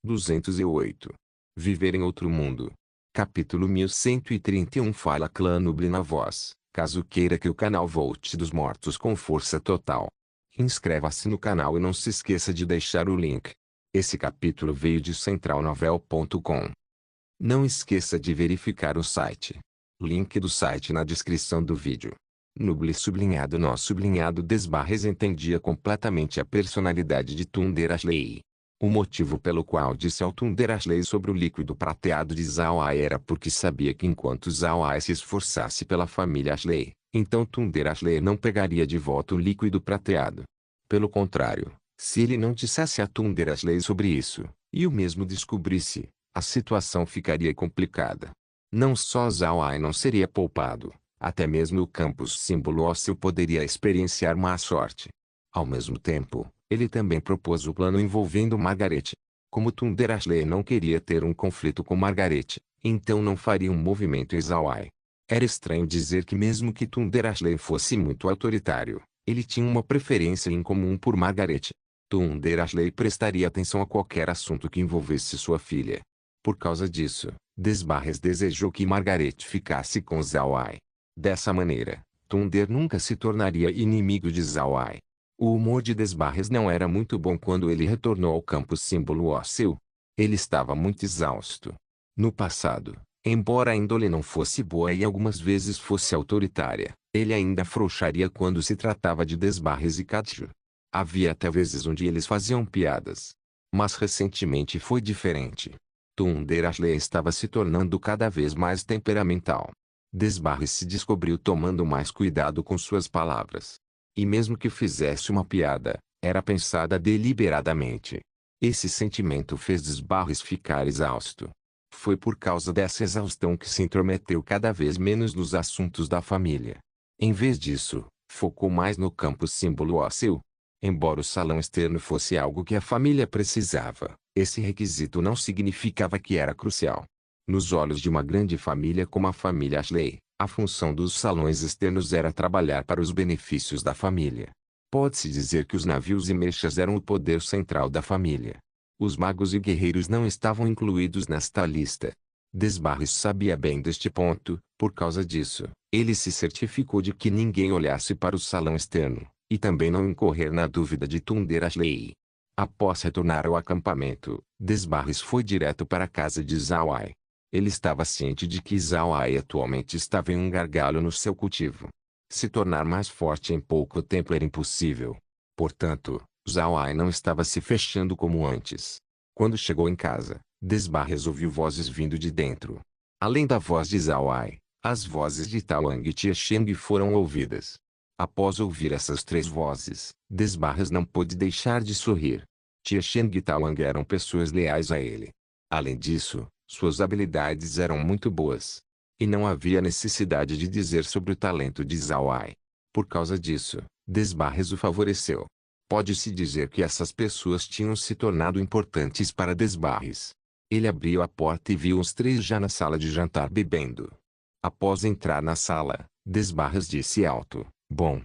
208. Viver em outro mundo. Capítulo 1131. Fala Clã Nubli na voz, caso queira que o canal volte dos mortos com força total. Inscreva-se no canal e não se esqueça de deixar o link. Esse capítulo veio de centralnovel.com. Não esqueça de verificar o site. Link do site na descrição do vídeo. Nubli sublinhado nó sublinhado Desbarres entendia completamente a personalidade de Thunder Ashley. O motivo pelo qual disse ao Thunder Ashley sobre o líquido prateado de Zhao Ai era porque sabia que enquanto Zhao Ai se esforçasse pela família Ashley, então Thunder Ashley não pegaria de volta o líquido prateado. Pelo contrário, se ele não dissesse a Thunder Ashley sobre isso, e o mesmo descobrisse, a situação ficaria complicada. Não só Zhao Ai não seria poupado, até mesmo o campus símbolo ósseo poderia experienciar má sorte. Ao mesmo tempo, ele também propôs o plano envolvendo Margaret. Como Thunder Ashley não queria ter um conflito com Margaret, então não faria um movimento em Zhao Ai. Era estranho dizer que mesmo que Thunder Ashley fosse muito autoritário, ele tinha uma preferência em comum por Margaret. Thunder Ashley prestaria atenção a qualquer assunto que envolvesse sua filha. Por causa disso, Desbarres desejou que Margaret ficasse com Zhao Ai. Dessa maneira, Thunder nunca se tornaria inimigo de Zhao Ai. O humor de Desbarres não era muito bom quando ele retornou ao campo símbolo ósseo. Ele estava muito exausto. No passado, embora a índole não fosse boa e algumas vezes fosse autoritária, ele ainda afrouxaria quando se tratava de Desbarres e Katju. Havia até vezes onde eles faziam piadas. Mas recentemente foi diferente. Thunder Ashley estava se tornando cada vez mais temperamental. Desbarres se descobriu tomando mais cuidado com suas palavras. E mesmo que fizesse uma piada, era pensada deliberadamente. Esse sentimento fez Desbarres ficar exausto. Foi por causa dessa exaustão que se intrometeu cada vez menos nos assuntos da família. Em vez disso, focou mais no campo símbolo ósseo. Embora o salão externo fosse algo que a família precisava, esse requisito não significava que era crucial. Nos olhos de uma grande família como a família Ashley, a função dos salões externos era trabalhar para os benefícios da família. Pode-se dizer que os navios e mechas eram o poder central da família. Os magos e guerreiros não estavam incluídos nesta lista. Desbarres sabia bem deste ponto, por causa disso, ele se certificou de que ninguém olhasse para o salão externo, e também não incorrer na dúvida de Thunder Ashley. Após retornar ao acampamento, Desbarres foi direto para a casa de Zhao Ai. Ele estava ciente de que Zhao Ai atualmente estava em um gargalo no seu cultivo. Se tornar mais forte em pouco tempo era impossível. Portanto, Zhao Ai não estava se fechando como antes. Quando chegou em casa, Desbarres ouviu vozes vindo de dentro. Além da voz de Zhao Ai, as vozes de Taoang e Tia Sheng foram ouvidas. Após ouvir essas três vozes, Desbarres não pôde deixar de sorrir. Tia Sheng e Taoang eram pessoas leais a ele. Além disso, suas habilidades eram muito boas. E não havia necessidade de dizer sobre o talento de Zhao Ai. Por causa disso, Desbarres o favoreceu. Pode-se dizer que essas pessoas tinham se tornado importantes para Desbarres. Ele abriu a porta e viu os três já na sala de jantar bebendo. Após entrar na sala, Desbarres disse alto: Bom.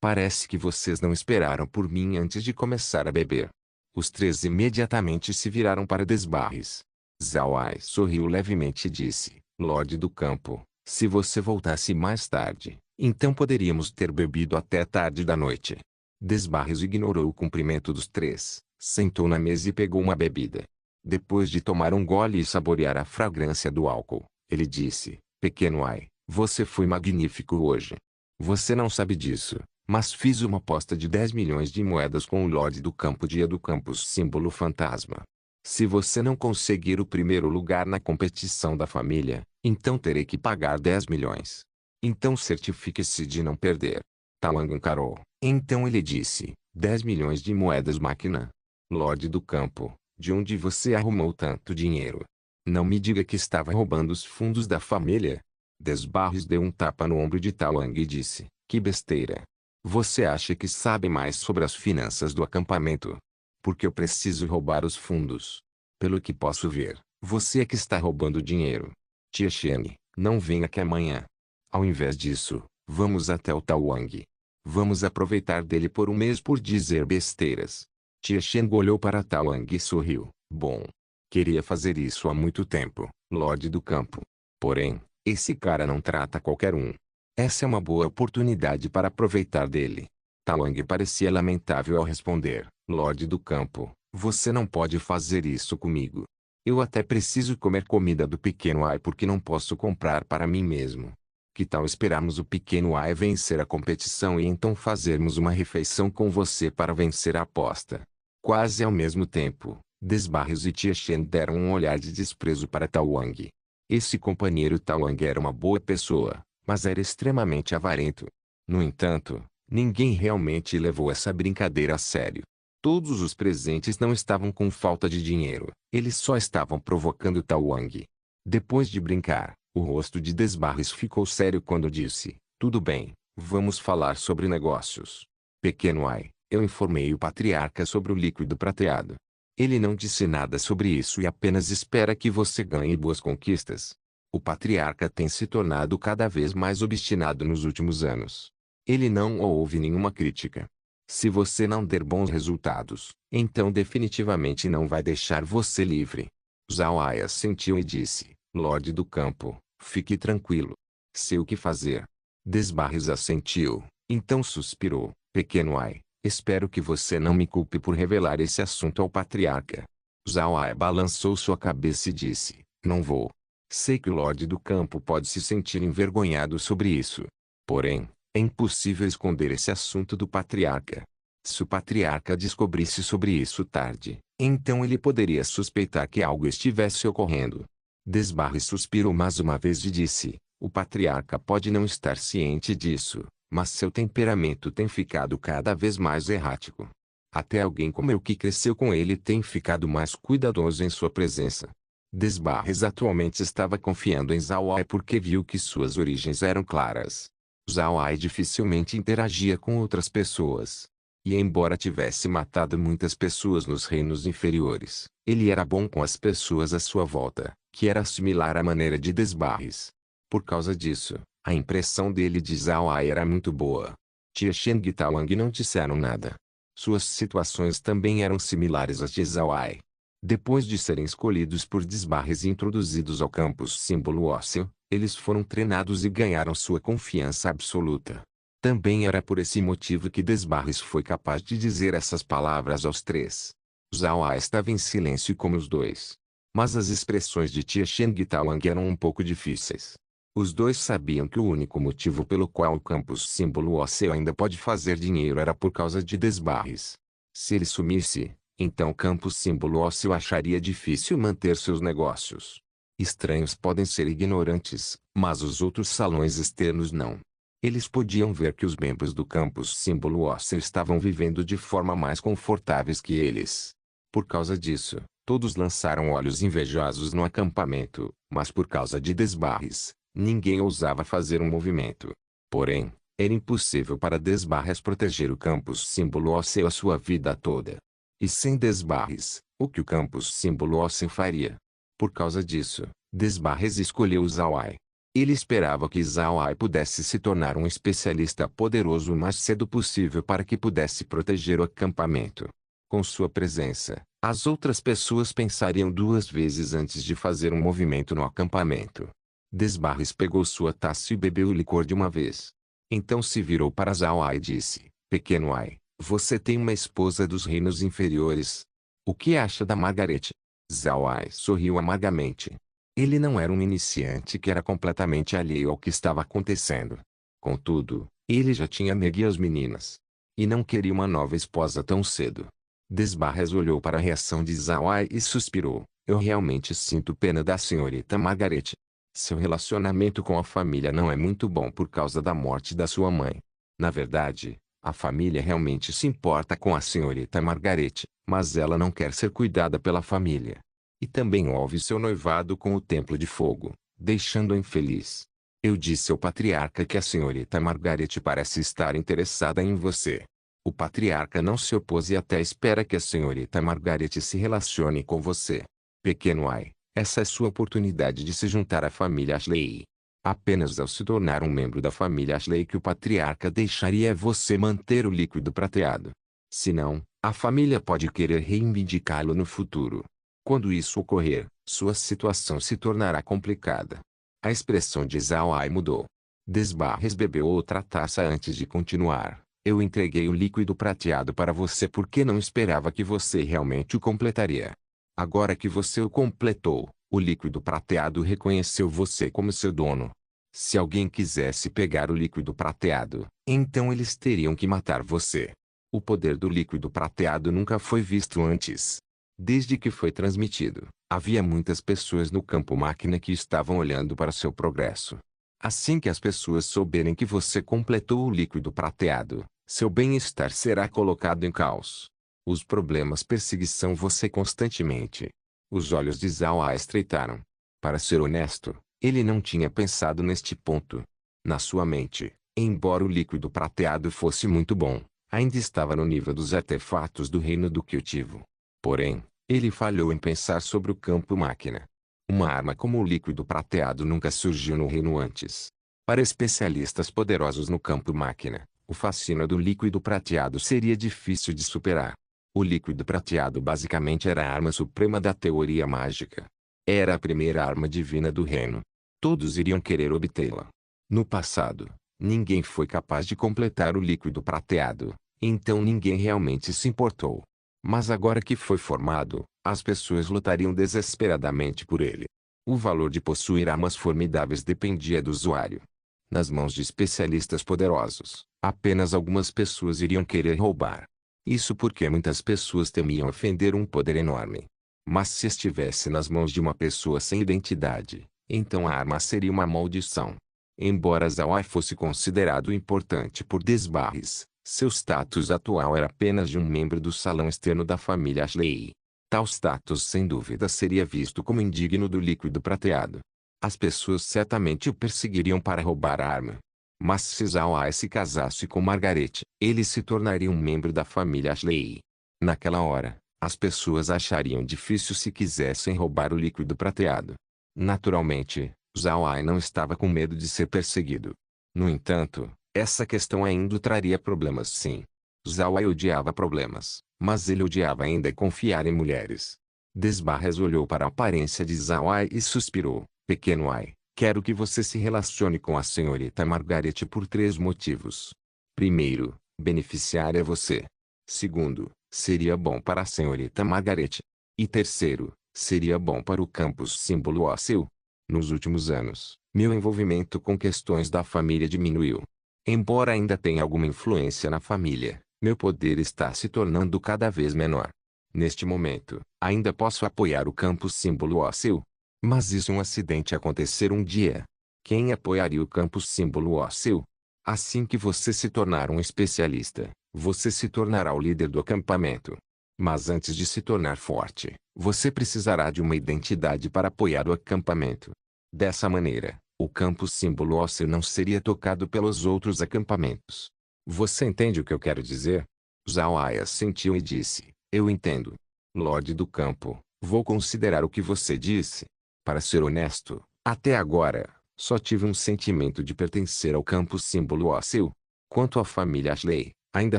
Parece que vocês não esperaram por mim antes de começar a beber. Os três imediatamente se viraram para Desbarres. Zhao Ai sorriu levemente e disse: Lorde do campo, se você voltasse mais tarde, então poderíamos ter bebido até tarde da noite. Desbarres ignorou o cumprimento dos três, sentou na mesa e pegou uma bebida. Depois de tomar um gole e saborear a fragrância do álcool, ele disse: Pequeno Ai, você foi magnífico hoje. Você não sabe disso, mas fiz uma aposta de 10 milhões de moedas com o Lorde do Campo Dia do Campus símbolo fantasma. Se você não conseguir o primeiro lugar na competição da família, então terei que pagar 10 milhões. Então certifique-se de não perder. Taoang encarou. Então ele disse: 10 milhões de moedas máquina. Lorde do campo, de onde você arrumou tanto dinheiro? Não me diga que estava roubando os fundos da família. Desbarres deu um tapa no ombro de Taoang e disse: Que besteira. Você acha que sabe mais sobre as finanças do acampamento? Porque eu preciso roubar os fundos. Pelo que posso ver, você é que está roubando dinheiro. Tia Sheng, não venha aqui amanhã. Ao invés disso, vamos até o Taoang. Vamos aproveitar dele por um mês por dizer besteiras. Tia Sheng olhou para Taoang e sorriu. Bom, queria fazer isso há muito tempo, Lorde do Campo. Porém, esse cara não trata qualquer um. Essa é uma boa oportunidade para aproveitar dele. Tawang parecia lamentável ao responder: Lorde do Campo, você não pode fazer isso comigo. Eu até preciso comer comida do pequeno Ai porque não posso comprar para mim mesmo. Que tal esperarmos o pequeno Ai vencer a competição e então fazermos uma refeição com você para vencer a aposta? Quase ao mesmo tempo, Desbarres e Tia Shen deram um olhar de desprezo para Tawang. Esse companheiro Tawang era uma boa pessoa, mas era extremamente avarento. No entanto, ninguém realmente levou essa brincadeira a sério. Todos os presentes não estavam com falta de dinheiro, eles só estavam provocando Tawang. Depois de brincar, o rosto de Desbarres ficou sério quando disse: Tudo bem, vamos falar sobre negócios. Pequeno Ai, eu informei o patriarca sobre o líquido prateado. Ele não disse nada sobre isso e apenas espera que você ganhe boas conquistas. O patriarca tem se tornado cada vez mais obstinado nos últimos anos. Ele não ouve nenhuma crítica. Se você não der bons resultados, então definitivamente não vai deixar você livre. Zhao Ai assentiu e disse: Lorde do Campo, fique tranquilo. Sei o que fazer. Desbarres assentiu, então suspirou: Pequeno Ai, espero que você não me culpe por revelar esse assunto ao patriarca. Zhao Ai balançou sua cabeça e disse: Não vou. Sei que o Lorde do Campo pode se sentir envergonhado sobre isso. Porém, é impossível esconder esse assunto do patriarca. Se o patriarca descobrisse sobre isso tarde, então ele poderia suspeitar que algo estivesse ocorrendo. Desbarre suspirou mais uma vez e disse: O patriarca pode não estar ciente disso, mas seu temperamento tem ficado cada vez mais errático. Até alguém como eu que cresceu com ele tem ficado mais cuidadoso em sua presença. Desbarres atualmente estava confiando em Zhao Ai porque viu que suas origens eram claras. Zhao Ai dificilmente interagia com outras pessoas. E embora tivesse matado muitas pessoas nos reinos inferiores, ele era bom com as pessoas à sua volta, que era similar à maneira de Desbarres. Por causa disso, a impressão dele de Zhao Ai era muito boa. Tia Shen e Tawang não disseram nada. Suas situações também eram similares às de Zhao Ai. Depois de serem escolhidos por Desbarres e introduzidos ao campus símbolo ósseo, eles foram treinados e ganharam sua confiança absoluta. Também era por esse motivo que Desbarres foi capaz de dizer essas palavras aos três. Zhao Ai estava em silêncio como os dois. Mas as expressões de Tia Shen e Tawang eram um pouco difíceis. Os dois sabiam que o único motivo pelo qual o campus símbolo ósseo ainda pode fazer dinheiro era por causa de Desbarres. Se ele sumisse, então o campus símbolo ósseo acharia difícil manter seus negócios. Estranhos podem ser ignorantes, mas os outros salões externos não. Eles podiam ver que os membros do campus símbolo ósseo estavam vivendo de forma mais confortáveis que eles. Por causa disso, todos lançaram olhos invejosos no acampamento, mas por causa de Desbarres, ninguém ousava fazer um movimento. Porém, era impossível para Desbarres proteger o campus símbolo ósseo a sua vida toda. E sem Desbarres, o que o campus símbolo ósseo faria? Por causa disso, Desbarres escolheu Zhao Ai. Ele esperava que Zhao Ai pudesse se tornar um especialista poderoso o mais cedo possível para que pudesse proteger o acampamento. Com sua presença, as outras pessoas pensariam duas vezes antes de fazer um movimento no acampamento. Desbarres pegou sua taça e bebeu o licor de uma vez. Então se virou para Zhao Ai e disse: Pequeno Ai, você tem uma esposa dos reinos inferiores. O que acha da Margarete? Zhao Ai sorriu amargamente. Ele não era um iniciante que era completamente alheio ao que estava acontecendo. Contudo, ele já tinha negue as meninas. E não queria uma nova esposa tão cedo. Desbarres olhou para a reação de Zhao Ai e suspirou. Eu realmente sinto pena da senhorita Margarete. Seu relacionamento com a família não é muito bom por causa da morte da sua mãe. Na verdade, a família realmente se importa com a senhorita Margarete, mas ela não quer ser cuidada pela família. E também houve seu noivado com o Templo de Fogo, deixando-a infeliz. Eu disse ao patriarca que a senhorita Margarete parece estar interessada em você. O patriarca não se opôs e até espera que a senhorita Margarete se relacione com você. Pequeno Ai, essa é sua oportunidade de se juntar à família Ashley. Apenas ao se tornar um membro da família Ashley que o patriarca deixaria você manter o líquido prateado. Senão, a família pode querer reivindicá-lo no futuro. Quando isso ocorrer, sua situação se tornará complicada. A expressão de Zhao Ai mudou. Desbarres bebeu outra taça antes de continuar. Eu entreguei o líquido prateado para você porque não esperava que você realmente o completaria. Agora que você o completou, o líquido prateado reconheceu você como seu dono. Se alguém quisesse pegar o líquido prateado, então eles teriam que matar você. O poder do líquido prateado nunca foi visto antes. Desde que foi transmitido, havia muitas pessoas no campo máquina que estavam olhando para seu progresso. Assim que as pessoas souberem que você completou o líquido prateado, seu bem-estar será colocado em caos. Os problemas perseguição você constantemente. Os olhos de Zhao Ai estreitaram. Para ser honesto, ele não tinha pensado neste ponto. Na sua mente, embora o líquido prateado fosse muito bom, ainda estava no nível dos artefatos do reino do cultivo. Porém, ele falhou em pensar sobre o campo máquina. Uma arma como o líquido prateado nunca surgiu no reino antes. Para especialistas poderosos no campo máquina, o fascínio do líquido prateado seria difícil de superar. O líquido prateado basicamente era a arma suprema da teoria mágica. Era a primeira arma divina do reino. Todos iriam querer obtê-la. No passado, ninguém foi capaz de completar o líquido prateado, então ninguém realmente se importou. Mas agora que foi formado, as pessoas lutariam desesperadamente por ele. O valor de possuir armas formidáveis dependia do usuário. Nas mãos de especialistas poderosos, apenas algumas pessoas iriam querer roubar. Isso porque muitas pessoas temiam ofender um poder enorme. Mas se estivesse nas mãos de uma pessoa sem identidade, então a arma seria uma maldição. Embora Zhao Ai fosse considerado importante por Desbarres, seu status atual era apenas de um membro do salão externo da família Ashley. Tal status sem dúvida seria visto como indigno do líquido prateado. As pessoas certamente o perseguiriam para roubar a arma. Mas se Zhao Ai se casasse com Margaret, ele se tornaria um membro da família Ashley. Naquela hora, as pessoas achariam difícil se quisessem roubar o líquido prateado. Naturalmente, Zhao Ai não estava com medo de ser perseguido. No entanto, essa questão ainda traria problemas sim. Zhao Ai odiava problemas, mas ele odiava ainda confiar em mulheres. Desbarres olhou para a aparência de Zhao Ai e suspirou. Pequeno Ai, quero que você se relacione com a senhorita Margaret por 3 motivos. Primeiro, beneficiar é você. Segundo, seria bom para a senhorita Margaret. E terceiro, seria bom para o campus símbolo ósseo. Nos últimos anos, meu envolvimento com questões da família diminuiu. Embora ainda tenha alguma influência na família, meu poder está se tornando cada vez menor. Neste momento, ainda posso apoiar o campus símbolo ósseo. Mas e se um acidente acontecer um dia? Quem apoiaria o campus símbolo ósseo? Assim que você se tornar um especialista, você se tornará o líder do acampamento. Mas antes de se tornar forte, você precisará de uma identidade para apoiar o acampamento. Dessa maneira, o campus símbolo ósseo não seria tocado pelos outros acampamentos. Você entende o que eu quero dizer? Zhao Ai assentiu e disse, eu entendo. Lorde do campo, vou considerar o que você disse. Para ser honesto, até agora, só tive um sentimento de pertencer ao campus símbolo ósseo. Quanto à família Ashley, ainda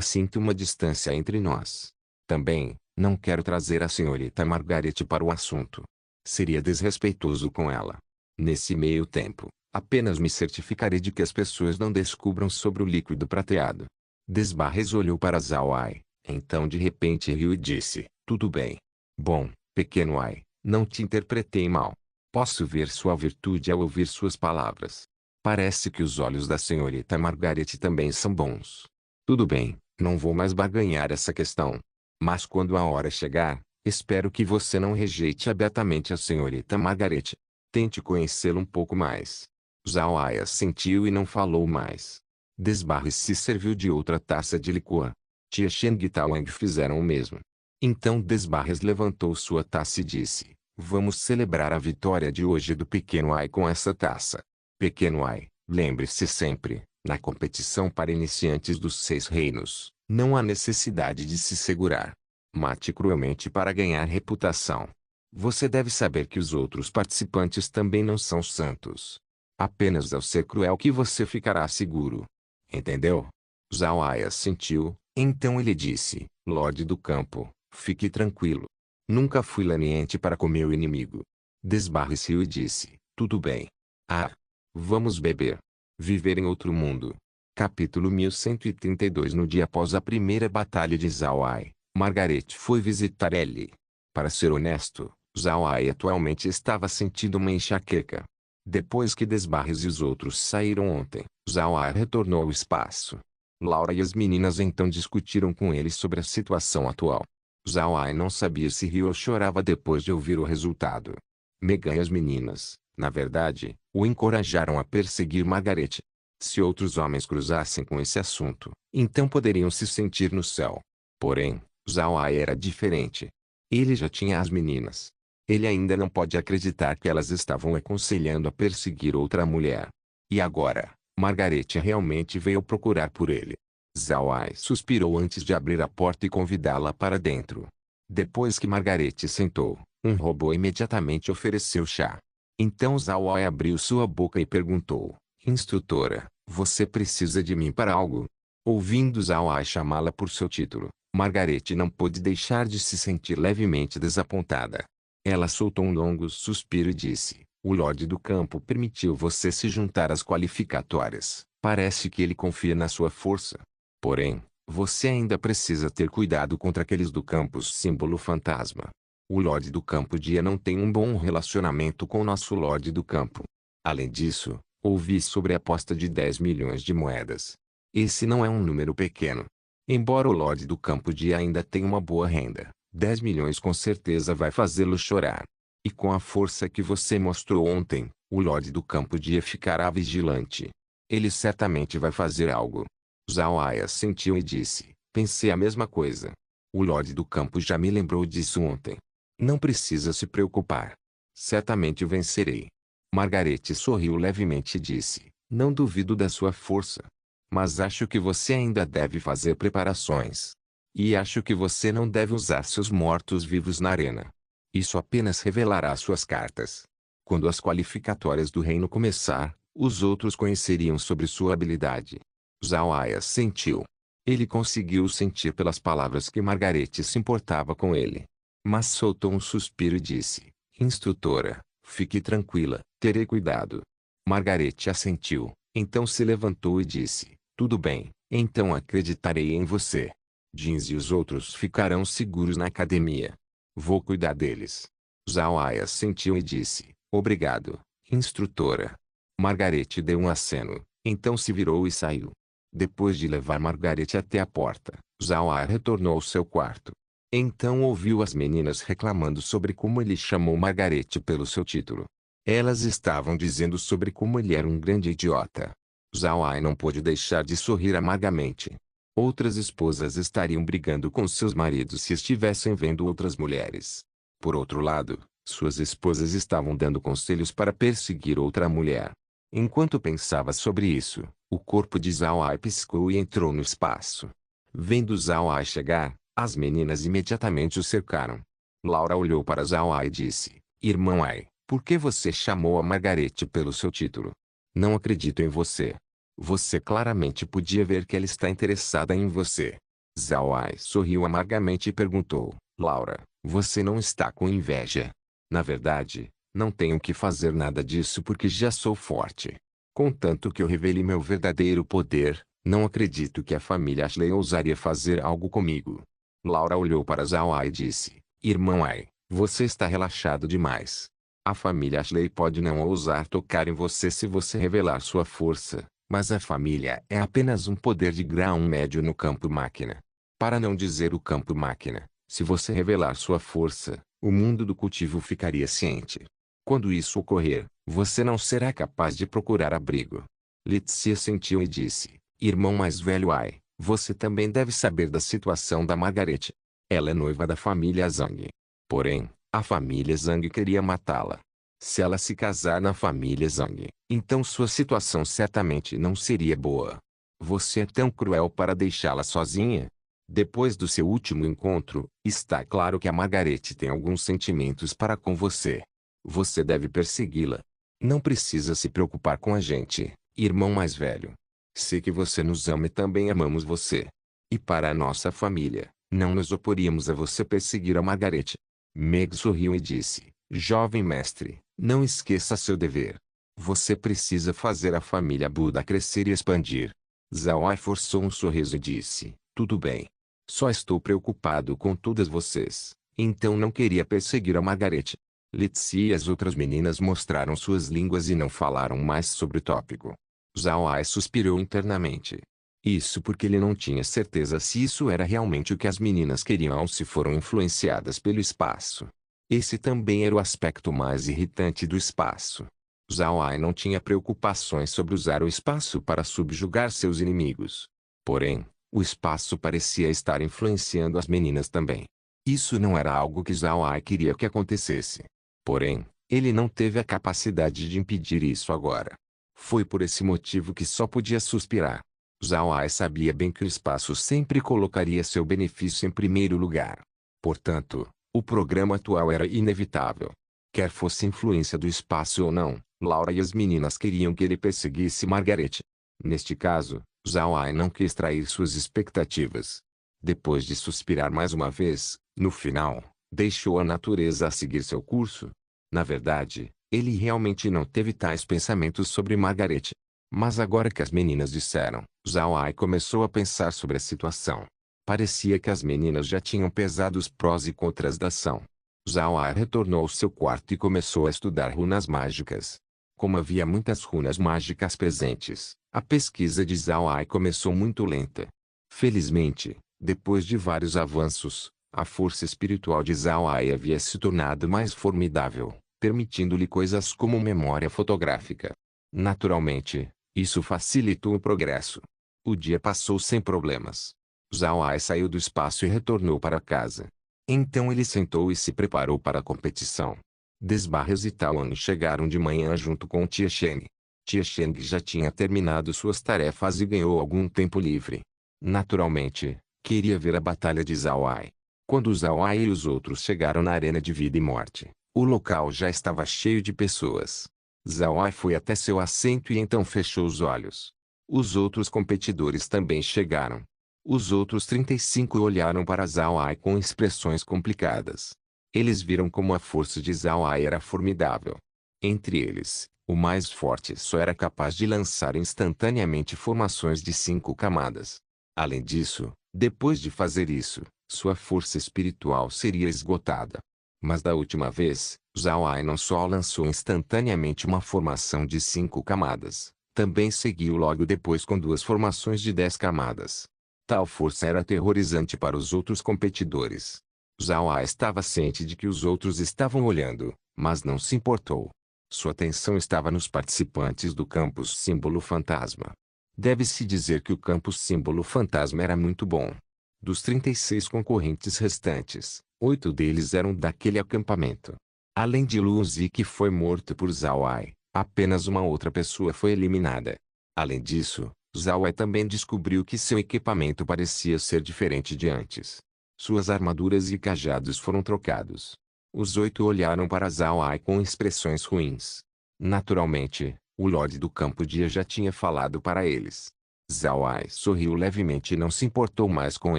sinto uma distância entre nós. Também, não quero trazer a senhorita Margaret para o assunto. Seria desrespeitoso com ela. Nesse meio tempo, apenas me certificarei de que as pessoas não descubram sobre o líquido prateado. Desbarres olhou para Zhao Ai, então de repente riu e disse, tudo bem. Bom, pequeno Ai, não te interpretei mal. Posso ver sua virtude ao ouvir suas palavras. Parece que os olhos da senhorita Margaret também são bons. Tudo bem, não vou mais barganhar essa questão. Mas quando a hora chegar, espero que você não rejeite abertamente a senhorita Margaret. Tente conhecê-la um pouco mais. Zhao Ai assentiu e não falou mais. Desbarres se serviu de outra taça de licor. Tia Cheng e Tao Wang fizeram o mesmo. Então Desbarres levantou sua taça e disse, vamos celebrar a vitória de hoje do Pequeno Ai com essa taça. Pequeno Ai, lembre-se sempre, na competição para iniciantes dos 6 reinos, não há necessidade de se segurar. Mate cruelmente para ganhar reputação. Você deve saber que os outros participantes também não são santos. Apenas ao ser cruel que você ficará seguro. Entendeu? Zhao Ai assentiu, então ele disse, Lorde do campo, fique tranquilo. Nunca fui leniente para com meu inimigo. Desbarre-se e disse, tudo bem. Ah, vamos beber. Viver em outro mundo. Capítulo 1132. No dia após a primeira batalha de Zhao Ai, Margaret foi visitar Ellie. Para ser honesto, Zhao Ai atualmente estava sentindo uma enxaqueca. Depois que Desbarres e os outros saíram ontem, Zhao Ai retornou ao espaço. Laura e as meninas então discutiram com ele sobre a situação atual. Zhao Ai não sabia se riu ou chorava depois de ouvir o resultado. Megan e as meninas, na verdade, o encorajaram a perseguir Margaret. Se outros homens cruzassem com esse assunto, então poderiam se sentir no céu. Porém, Zhao Ai era diferente. Ele já tinha as meninas. Ele ainda não pode acreditar que elas estavam aconselhando a perseguir outra mulher. E agora, Margaret realmente veio procurar por ele. Zhao Ai suspirou antes de abrir a porta e convidá-la para dentro. Depois que Margaret sentou, um robô imediatamente ofereceu chá. Então Zhao Ai abriu sua boca e perguntou, instrutora, você precisa de mim para algo? Ouvindo Zhao Ai chamá-la por seu título, Margaret não pôde deixar de se sentir levemente desapontada. Ela soltou um longo suspiro e disse, o Lorde do Campo permitiu você se juntar às qualificatórias. Parece que ele confia na sua força. Porém, você ainda precisa ter cuidado contra aqueles do campus símbolo fantasma. O Lorde do Campo Dia não tem um bom relacionamento com o nosso Lorde do Campo. Além disso, ouvi sobre a aposta de 10 milhões de moedas. Esse não é um número pequeno. Embora o Lorde do Campo Dia ainda tenha uma boa renda, 10 milhões com certeza vai fazê-lo chorar. E com a força que você mostrou ontem, o Lorde do Campo Dia ficará vigilante. Ele certamente vai fazer algo. Zhao Ai assentiu e disse, pensei a mesma coisa. O Lorde do Campo já me lembrou disso ontem. Não precisa se preocupar. Certamente vencerei. Margaret sorriu levemente e disse, não duvido da sua força. Mas acho que você ainda deve fazer preparações. E acho que você não deve usar seus mortos-vivos na arena. Isso apenas revelará suas cartas. Quando as qualificatórias do reino começar, os outros conheceriam sobre sua habilidade. Zhao Ai assentiu. Ele conseguiu sentir pelas palavras que Margaret se importava com ele. Mas soltou um suspiro e disse, instrutora, fique tranquila, terei cuidado. Margaret assentiu, então se levantou e disse, tudo bem, então acreditarei em você. Jeans e os outros ficarão seguros na academia. Vou cuidar deles. Zhao Ai assentiu e disse, obrigado, instrutora. Margaret deu um aceno, então se virou e saiu. Depois de levar Margaret até a porta, Zhao Ai retornou ao seu quarto. Então ouviu as meninas reclamando sobre como ele chamou Margaret pelo seu título. Elas estavam dizendo sobre como ele era um grande idiota. Zhao Ai não pôde deixar de sorrir amargamente. Outras esposas estariam brigando com seus maridos se estivessem vendo outras mulheres. Por outro lado, suas esposas estavam dando conselhos para perseguir outra mulher. Enquanto pensava sobre isso, o corpo de Zhao Ai piscou e entrou no espaço. Vendo Zhao Ai chegar, as meninas imediatamente o cercaram. Laura olhou para Zhao Ai e disse, irmão Ai, por que você chamou a Margaret pelo seu título? Não acredito em você. Você claramente podia ver que ela está interessada em você. Zhao Ai sorriu amargamente e perguntou, Laura, você não está com inveja? Na verdade, não tenho que fazer nada disso porque já sou forte. Contanto que eu revele meu verdadeiro poder, não acredito que a família Ashley ousaria fazer algo comigo. Laura olhou para Zhao Ai e disse, irmão Ai, você está relaxado demais. A família Ashley pode não ousar tocar em você se você revelar sua força, mas a família é apenas um poder de grau médio no campo máquina. Para não dizer o campo máquina, se você revelar sua força, o mundo do cultivo ficaria ciente. Quando isso ocorrer, você não será capaz de procurar abrigo. Lizzie sentiu e disse, irmão mais velho Ai, você também deve saber da situação da Margaret. Ela é noiva da família Zhang. Porém, a família Zhang queria matá-la. Se ela se casar na família Zhang, então sua situação certamente não seria boa. Você é tão cruel para deixá-la sozinha? Depois do seu último encontro, está claro que a Margaret tem alguns sentimentos para com você. Você deve persegui-la. Não precisa se preocupar com a gente, irmão mais velho. Sei que você nos ama e também amamos você. E para a nossa família, não nos oporíamos a você perseguir a Margaret. Meg sorriu e disse: Jovem mestre, não esqueça seu dever. Você precisa fazer a família Buda crescer e expandir. Zhao Ai forçou um sorriso e disse: Tudo bem. Só estou preocupado com todas vocês, então não queria perseguir a Margaret. Lizzie e as outras meninas mostraram suas línguas e não falaram mais sobre o tópico. Zhao Ai suspirou internamente. Isso porque ele não tinha certeza se isso era realmente o que as meninas queriam ou se foram influenciadas pelo espaço. Esse também era o aspecto mais irritante do espaço. Zhao Ai não tinha preocupações sobre usar o espaço para subjugar seus inimigos. Porém, o espaço parecia estar influenciando as meninas também. Isso não era algo que Zhao Ai queria que acontecesse. Porém, ele não teve a capacidade de impedir isso agora. Foi por esse motivo que só podia suspirar. Zhao Ai sabia bem que o espaço sempre colocaria seu benefício em primeiro lugar. Portanto, o programa atual era inevitável. Quer fosse influência do espaço ou não, Laura e as meninas queriam que ele perseguisse Margaret. Neste caso, Zhao Ai não quis trair suas expectativas. Depois de suspirar mais uma vez, no final, deixou a natureza a seguir seu curso. Na verdade, ele realmente não teve tais pensamentos sobre Margaret. Mas agora que as meninas disseram, Zhao Ai começou a pensar sobre a situação. Parecia que as meninas já tinham pesado os prós e contras da ação. Zhao Ai retornou ao seu quarto e começou a estudar runas mágicas. Como havia muitas runas mágicas presentes, a pesquisa de Zhao Ai começou muito lenta. Felizmente, depois de vários avanços, a força espiritual de Zhao Ai havia se tornado mais formidável, permitindo-lhe coisas como memória fotográfica. Naturalmente, isso facilitou o progresso. O dia passou sem problemas. Zhao Ai saiu do espaço e retornou para casa. Então ele sentou e se preparou para a competição. Desbarres e Taoan chegaram de manhã junto com Tia Sheng. Tia Sheng já tinha terminado suas tarefas e ganhou algum tempo livre. Naturalmente, queria ver a batalha de Zhao Ai. Quando Zhao Ai e os outros chegaram na arena de vida e morte, o local já estava cheio de pessoas. Zhao Ai foi até seu assento e então fechou os olhos. Os outros competidores também chegaram. Os outros 35 olharam para Zhao Ai com expressões complicadas. Eles viram como a força de Zhao Ai era formidável. Entre eles, o mais forte só era capaz de lançar instantaneamente formações de 5 camadas. Além disso, depois de fazer isso, sua força espiritual seria esgotada. Mas da última vez, Zhao Ai não só lançou instantaneamente uma formação de 5 camadas, também seguiu logo depois com 2 formações de 10 camadas. Tal força era aterrorizante para os outros competidores. Zhao Ai estava ciente de que os outros estavam olhando, mas não se importou. Sua atenção estava nos participantes do campus símbolo fantasma. Deve-se dizer que o campus símbolo fantasma era muito bom. Dos 36 concorrentes restantes, 8 deles eram daquele acampamento. Além de Lu Zi, que foi morto por Zhao Ai, apenas uma outra pessoa foi eliminada. Além disso, Zhao Ai também descobriu que seu equipamento parecia ser diferente de antes. Suas armaduras e cajados foram trocados. Os 8 olharam para Zhao Ai com expressões ruins. Naturalmente, o Lorde do Campo Dia já tinha falado para eles. Zhao Ai sorriu levemente e não se importou mais com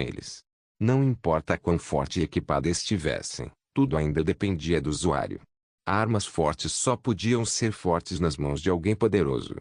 eles. Não importa quão forte e equipada estivessem, tudo ainda dependia do usuário. Armas fortes só podiam ser fortes nas mãos de alguém poderoso.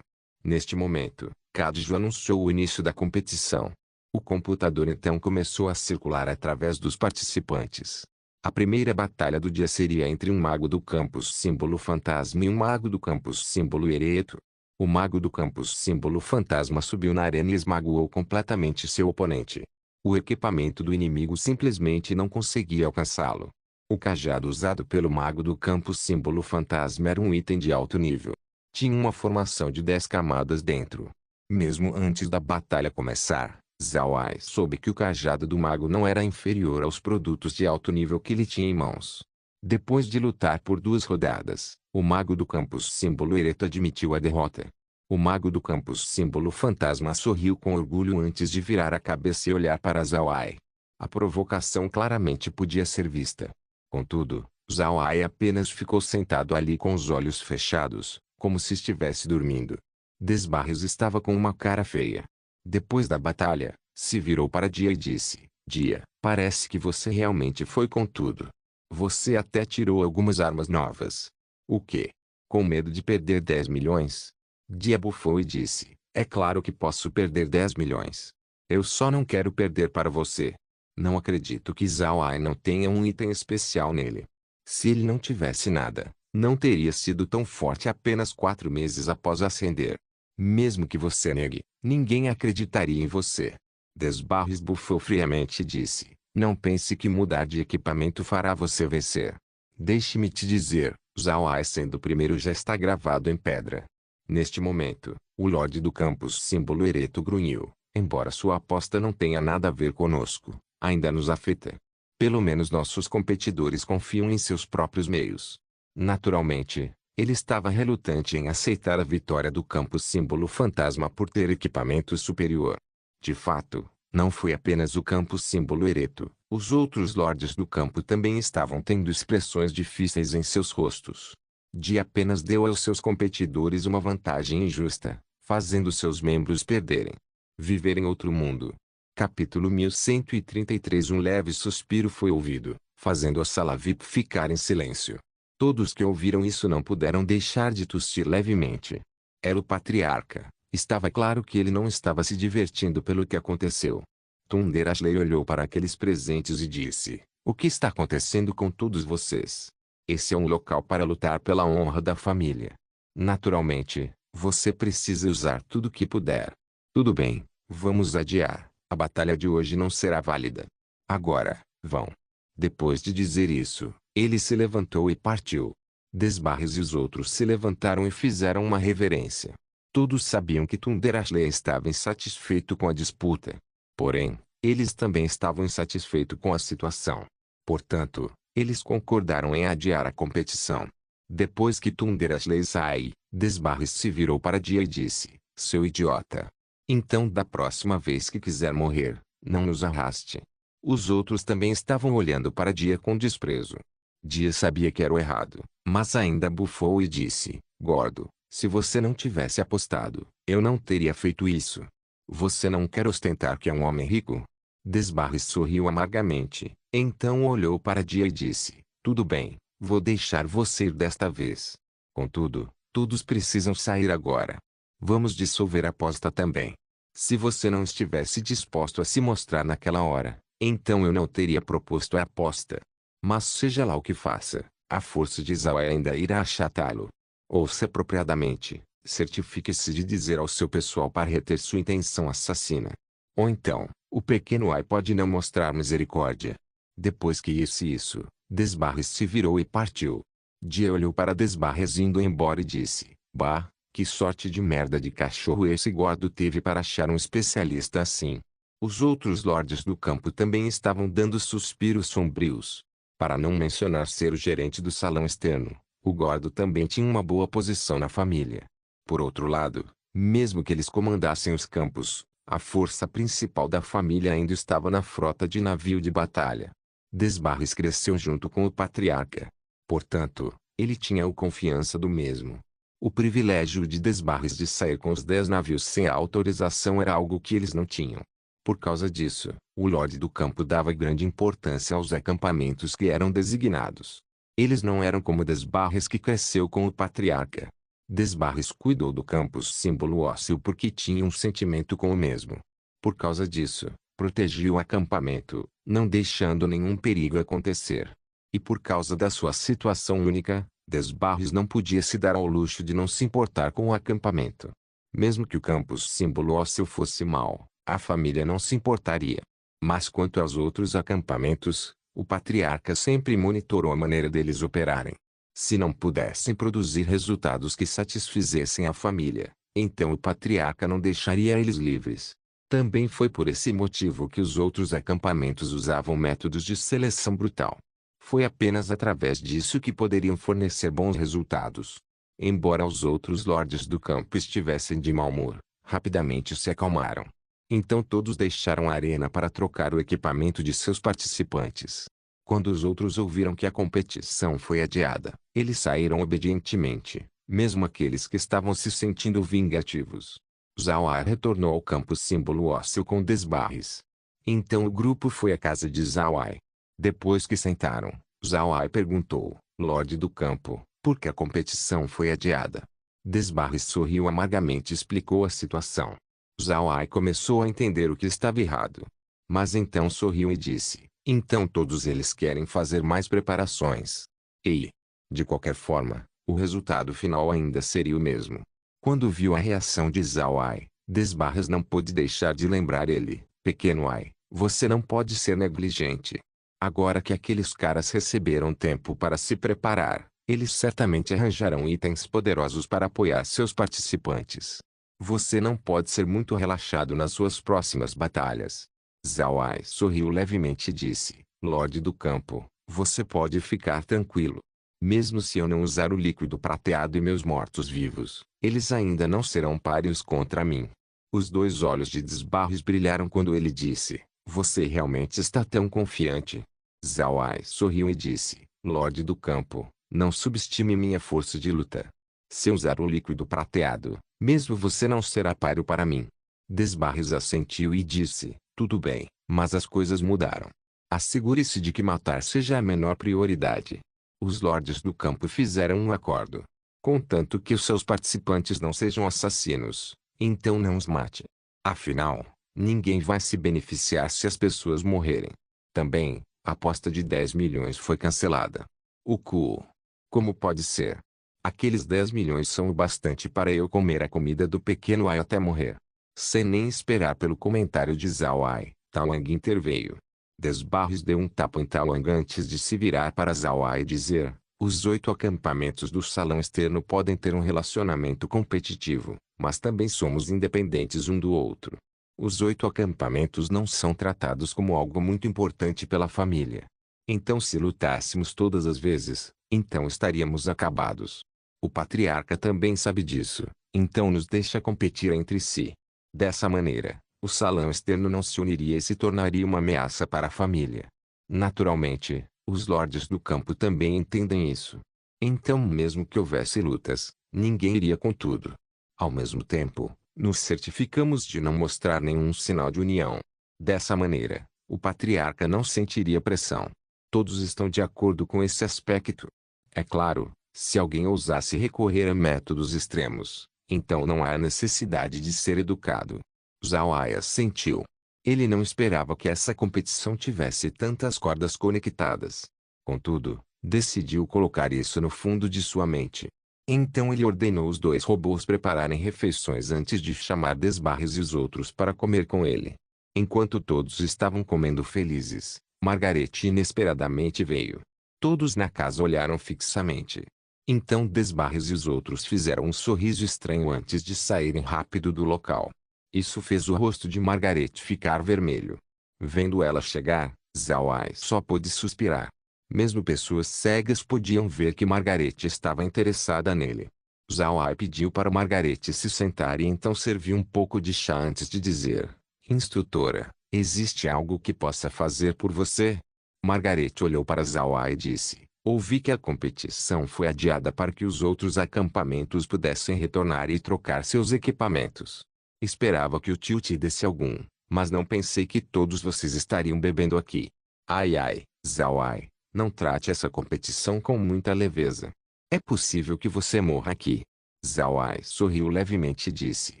Neste momento, Kadju anunciou o início da competição. O computador então começou a circular através dos participantes. A primeira batalha do dia seria entre um mago do campus símbolo fantasma e um mago do campus símbolo ereto. O mago do campus símbolo fantasma subiu na arena e esmagou completamente seu oponente. O equipamento do inimigo simplesmente não conseguia alcançá-lo. O cajado usado pelo mago do campus símbolo fantasma era um item de alto nível. Tinha uma formação de 10 camadas dentro. Mesmo antes da batalha começar, Zhao Ai soube que o cajado do mago não era inferior aos produtos de alto nível que ele tinha em mãos. Depois de lutar por 2 rodadas, o mago do campus símbolo ereto admitiu a derrota. O mago do campus símbolo fantasma sorriu com orgulho antes de virar a cabeça e olhar para Zhao Ai. A provocação claramente podia ser vista. Contudo, Zhao Ai apenas ficou sentado ali com os olhos fechados, como se estivesse dormindo. Desbarres estava com uma cara feia. Depois da batalha, se virou para Dia e disse: Dia, parece que você realmente foi com tudo. Você até tirou algumas armas novas. O quê? Com medo de perder 10 milhões? Dia bufou e disse, é claro que posso perder 10 milhões. Eu só não quero perder para você. Não acredito que Zhao Ai não tenha um item especial nele. Se ele não tivesse nada, não teria sido tão forte apenas 4 meses após ascender. Mesmo que você negue, ninguém acreditaria em você. Desbarres bufou friamente e disse, não pense que mudar de equipamento fará você vencer. Deixe-me te dizer, Zhao Ai sendo o primeiro já está gravado em pedra. Neste momento, o Lorde do Campus Símbolo Ereto grunhiu, embora sua aposta não tenha nada a ver conosco, ainda nos afeta. Pelo menos nossos competidores confiam em seus próprios meios. Naturalmente, ele estava relutante em aceitar a vitória do Campus Símbolo Fantasma por ter equipamento superior. De fato, não foi apenas o Campus Símbolo Ereto, os outros lordes do campo também estavam tendo expressões difíceis em seus rostos. Di apenas deu aos seus competidores uma vantagem injusta, fazendo seus membros perderem. Viver em outro mundo. Capítulo 1133. Um leve suspiro foi ouvido, fazendo a sala VIP ficar em silêncio. Todos que ouviram isso não puderam deixar de tossir levemente. Era o patriarca. Estava claro que ele não estava se divertindo pelo que aconteceu. Thunder Ashley olhou para aqueles presentes e disse, o que está acontecendo com todos vocês? Esse é um local para lutar pela honra da família. Naturalmente, você precisa usar tudo o que puder. Tudo bem, vamos adiar. A batalha de hoje não será válida. Agora, vão. Depois de dizer isso, ele se levantou e partiu. Desbarres e os outros se levantaram e fizeram uma reverência. Todos sabiam que Thunder Ashley estava insatisfeito com a disputa. Porém, eles também estavam insatisfeitos com a situação. Portanto, eles concordaram em adiar a competição. Depois que Thunder Ashley saiu, Desbarres se virou para Dia e disse, seu idiota. Então da próxima vez que quiser morrer, não nos arraste. Os outros também estavam olhando para Dia com desprezo. Dia sabia que era o errado, mas ainda bufou e disse, gordo, se você não tivesse apostado, eu não teria feito isso. Você não quer ostentar que é um homem rico? Desbarres sorriu amargamente, então olhou para Dia e disse, tudo bem, vou deixar você ir desta vez. Contudo, todos precisam sair agora. Vamos dissolver a aposta também. Se você não estivesse disposto a se mostrar naquela hora, então eu não teria proposto a aposta. Mas seja lá o que faça, a força de Zhao ainda irá achatá-lo. Ouça apropriadamente, certifique-se de dizer ao seu pessoal para reter sua intenção assassina. Ou então, o pequeno Ai pode não mostrar misericórdia. Depois que isso, Desbarres se virou e partiu. Dia olhou para Desbarres indo embora e disse, bah, que sorte de merda de cachorro esse gordo teve para achar um especialista assim. Os outros lordes do campo também estavam dando suspiros sombrios. Para não mencionar ser o gerente do salão externo, o gordo também tinha uma boa posição na família. Por outro lado, mesmo que eles comandassem os campos, a força principal da família ainda estava na frota de navio de batalha. Desbarres cresceu junto com o patriarca. Portanto, ele tinha a confiança do mesmo. O privilégio de Desbarres de sair com os 10 navios sem autorização era algo que eles não tinham. Por causa disso, o Lorde do Campo dava grande importância aos acampamentos que eram designados. Eles não eram como Desbarres que cresceu com o patriarca. Desbarres cuidou do campus símbolo ósseo porque tinha um sentimento com o mesmo. Por causa disso, protegia o acampamento, não deixando nenhum perigo acontecer. E por causa da sua situação única, Desbarres não podia se dar ao luxo de não se importar com o acampamento. Mesmo que o campus símbolo ósseo fosse mau, a família não se importaria. Mas quanto aos outros acampamentos, o patriarca sempre monitorou a maneira deles operarem. Se não pudessem produzir resultados que satisfizessem a família, então o patriarca não deixaria eles livres. Também foi por esse motivo que os outros acampamentos usavam métodos de seleção brutal. Foi apenas através disso que poderiam fornecer bons resultados. Embora os outros lordes do campo estivessem de mau humor, rapidamente se acalmaram. Então todos deixaram a arena para trocar o equipamento de seus participantes. Quando os outros ouviram que a competição foi adiada, eles saíram obedientemente, mesmo aqueles que estavam se sentindo vingativos. Zhao Ai retornou ao campo símbolo ósseo com Desbarres. Então o grupo foi à casa de Zhao Ai. Depois que sentaram, Zhao Ai perguntou, Lorde do Campo, por que a competição foi adiada? Desbarres sorriu amargamente e explicou a situação. Zhao Ai começou a entender o que estava errado. Mas então sorriu e disse, então todos eles querem fazer mais preparações. E, de qualquer forma, o resultado final ainda seria o mesmo. Quando viu a reação de Zhao Ai, Desbarres não pôde deixar de lembrar ele, pequeno Ai, você não pode ser negligente. Agora que aqueles caras receberam tempo para se preparar, eles certamente arranjarão itens poderosos para apoiar seus participantes. Você não pode ser muito relaxado nas suas próximas batalhas. Zhao Ai sorriu levemente e disse, Lorde do Campo, você pode ficar tranquilo. Mesmo se eu não usar o líquido prateado e meus mortos-vivos, eles ainda não serão páreos contra mim. Os dois olhos de Desbarres brilharam quando ele disse, você realmente está tão confiante? Zhao Ai sorriu e disse, Lorde do Campo, não subestime minha força de luta. Se usar o líquido prateado, mesmo você não será páreo para mim. Desbarres assentiu e disse, tudo bem, mas as coisas mudaram. Assegure-se de que matar seja a menor prioridade. Os lordes do campo fizeram um acordo. Contanto que os seus participantes não sejam assassinos, então não os mate. Afinal, ninguém vai se beneficiar se as pessoas morrerem. Também, a aposta de 10 milhões foi cancelada. O cu. Como pode ser? Aqueles 10 milhões são o bastante para eu comer a comida do pequeno Ai até morrer. Sem nem esperar pelo comentário de Zhao Ai, Taoang interveio. Desbarres deu um tapa em Taoang antes de se virar para Zhao Ai e dizer, os 8 acampamentos do salão externo podem ter um relacionamento competitivo, mas também somos independentes um do outro. Os 8 acampamentos não são tratados como algo muito importante pela família. Então se lutássemos todas as vezes, então estaríamos acabados. O patriarca também sabe disso, então nos deixa competir entre si. Dessa maneira, o salão externo não se uniria e se tornaria uma ameaça para a família. Naturalmente, os lordes do campo também entendem isso. Então mesmo que houvesse lutas, ninguém iria com tudo. Ao mesmo tempo, nos certificamos de não mostrar nenhum sinal de união. Dessa maneira, o patriarca não sentiria pressão. Todos estão de acordo com esse aspecto. É claro, se alguém ousasse recorrer a métodos extremos, então não há necessidade de ser educado. Zhao Ai assentiu. Ele não esperava que essa competição tivesse tantas cordas conectadas. Contudo, decidiu colocar isso no fundo de sua mente. Então ele ordenou os 2 robôs prepararem refeições antes de chamar Desbarres e os outros para comer com ele. Enquanto todos estavam comendo felizes, Margaret inesperadamente veio. Todos na casa olharam fixamente. Então Desbarres e os outros fizeram um sorriso estranho antes de saírem rápido do local. Isso fez o rosto de Margaret ficar vermelho. Vendo ela chegar, Zhao Ai só pôde suspirar. Mesmo pessoas cegas podiam ver que Margaret estava interessada nele. Zhao Ai pediu para Margaret se sentar e então serviu um pouco de chá antes de dizer, instrutora, existe algo que possa fazer por você? Margaret olhou para Zhao Ai e disse, ouvi que a competição foi adiada para que os outros acampamentos pudessem retornar e trocar seus equipamentos. Esperava que o tio te desse algum, mas não pensei que todos vocês estariam bebendo aqui. Ai ai, Zhao Ai, não trate essa competição com muita leveza. É possível que você morra aqui. Zhao Ai sorriu levemente e disse,